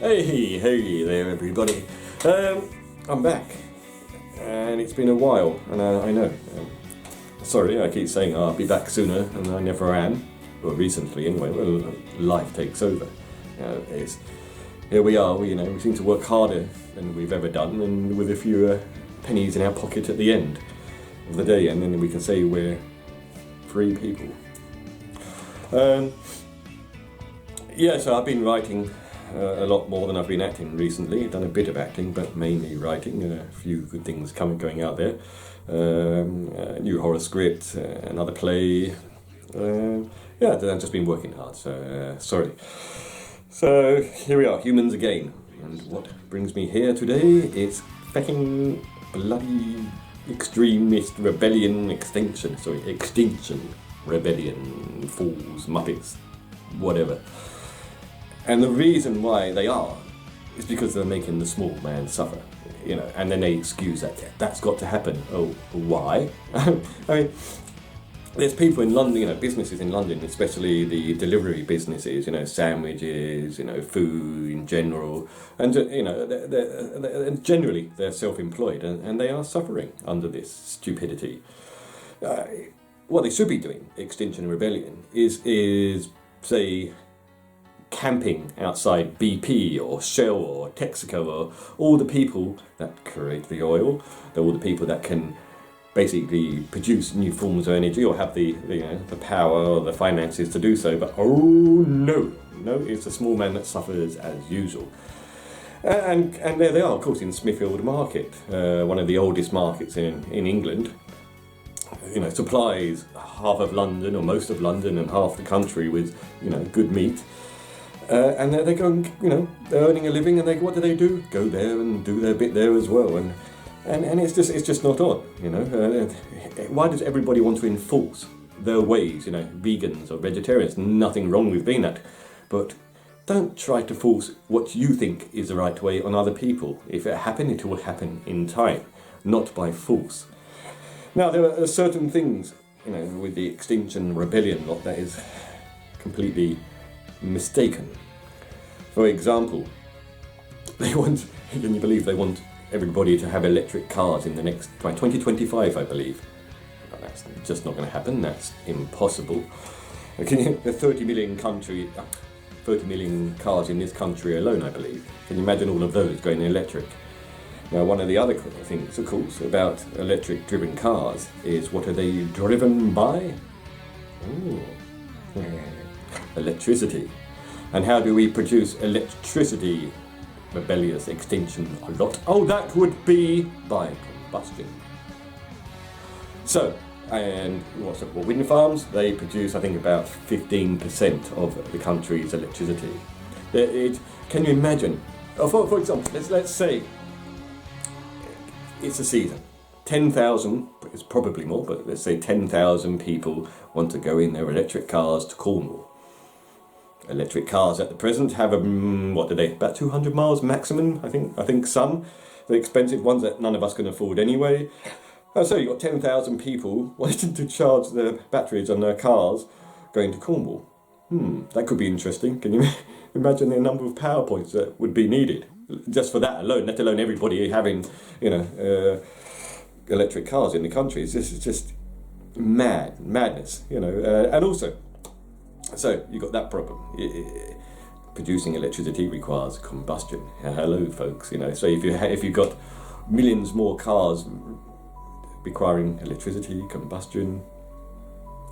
Hey there everybody. I'm back, and it's been a while, and I know. Sorry, I keep saying I'll be back sooner, and I never am. Well, recently anyway. Well, life takes over. Here we are. We seem to work harder than we've ever done, and with a few pennies in our pocket at the end of the day, and then we can say we're free people. So I've been writing a lot more than I've been acting recently. I've done a bit of acting, but mainly writing. A few good things going out there. A new horror script, another play. I've just been working hard, so sorry. So here we are, humans again. And what brings me here today is fucking bloody extremist rebellion, extinction, rebellion, fools, muppets, whatever. And the reason why they are is because they're making the small man suffer, and then they excuse that. That's got to happen. Oh, why? I mean, there's people in London, businesses in London, especially the delivery businesses, sandwiches, food in general, and generally they're self-employed, and they are suffering under this stupidity. What they should be doing, Extinction Rebellion, is say, camping outside BP or Shell or Texaco or all the people that create the oil, all the people that can basically produce new forms of energy or have the power or the finances to do so. But no, it's the small man that suffers as usual. And there they are, of course, in Smithfield Market, one of the oldest markets in England. Supplies half of London or most of London and half the country with good meat. And they're going, they're earning a living, and what do? Go there and do their bit there as well, and it's just not on, Why does everybody want to enforce their ways, vegans or vegetarians? Nothing wrong with being that, but don't try to force what you think is the right way on other people. If it happens, it will happen in time, not by force. Now, there are certain things, with the Extinction Rebellion lot that is completely mistaken. For example, they want, can you believe they want everybody to have electric cars by 2025, I believe. Well, that's just not going to happen. That's impossible. The 30 million cars in this country alone, I believe. Can you imagine all of those going electric? Now, one of the other things, of course, about electric-driven cars is, what are they driven by? Electricity. And how do we produce electricity? Rebellious extinction a lot. Oh, that would be by combustion. So, and what's up? Wind farms, they produce, I think, about 15% of the country's electricity. Can you imagine? For example, let's say it's a season. 10,000, it's probably more, but let's say 10,000 people want to go in their electric cars to Cornwall. Electric cars at the present have about 200 miles maximum, I think some. The expensive ones that none of us can afford anyway. So you've got 10,000 people wanting to charge their batteries on their cars going to Cornwall. That could be interesting. Can you imagine the number of power points that would be needed just for that alone, let alone everybody having, electric cars in the country? This is just madness, and also, so you've got that problem. Producing electricity requires combustion. Hello, folks. So if you've got millions more cars requiring electricity, combustion,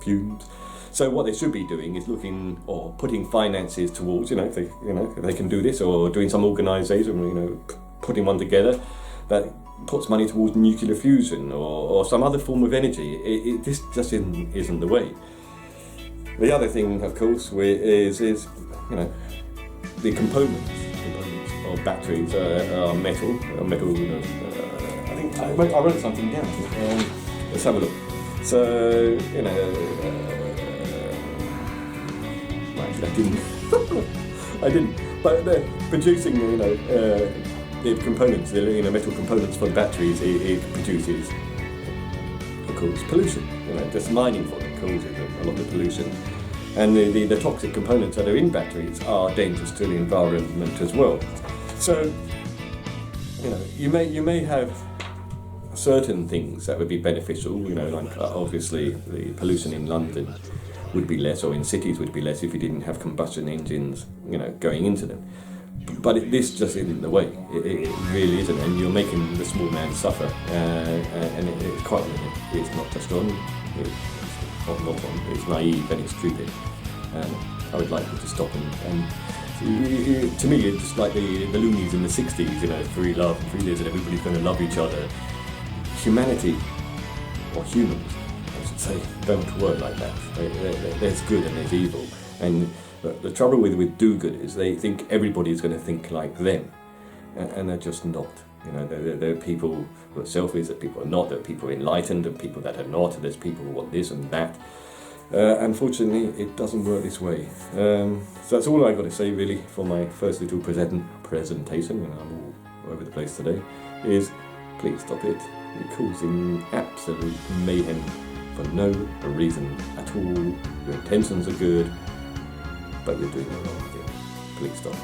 fumes. So what they should be doing is looking or putting finances towards, if they can do this, or doing some organisation, putting one together that puts money towards nuclear fusion or some other form of energy. This just isn't the way. The other thing, of course, is the components of batteries are metal. I think I wrote something down. Let's have a look. So actually, I didn't. But they're producing, the components, metal components for the batteries. It produces, of course, pollution. Just mining for it causes a lot of pollution. And the toxic components that are in batteries are dangerous to the environment as well. So, you may have certain things that would be beneficial, like obviously the pollution in London would be less, or in cities would be less if you didn't have combustion engines, going into them. But this just isn't the way. It really isn't, and you're making the small man suffer. And it's quite. It's not just wrong. It's not wrong. It's naive and it's stupid. And I would like you to stop and to me, it's just like the loonies in the 60s, free love and free this, and everybody's going to love each other. Humanity, or humans, I should say, don't work like that. There's good and there's evil. And the trouble with do-gooders, they think everybody's going to think like them. And they're just not. There are people who are selfish, there are people who are not, there are people enlightened, there are people that are not, there's people who want this and that. Unfortunately, it doesn't work this way. So that's all I've got to say, really, for my first little presentation, I'm all over the place today, is please stop it. You're causing absolute mayhem for no reason at all. Your intentions are good, but you're doing the wrong thing. Please stop.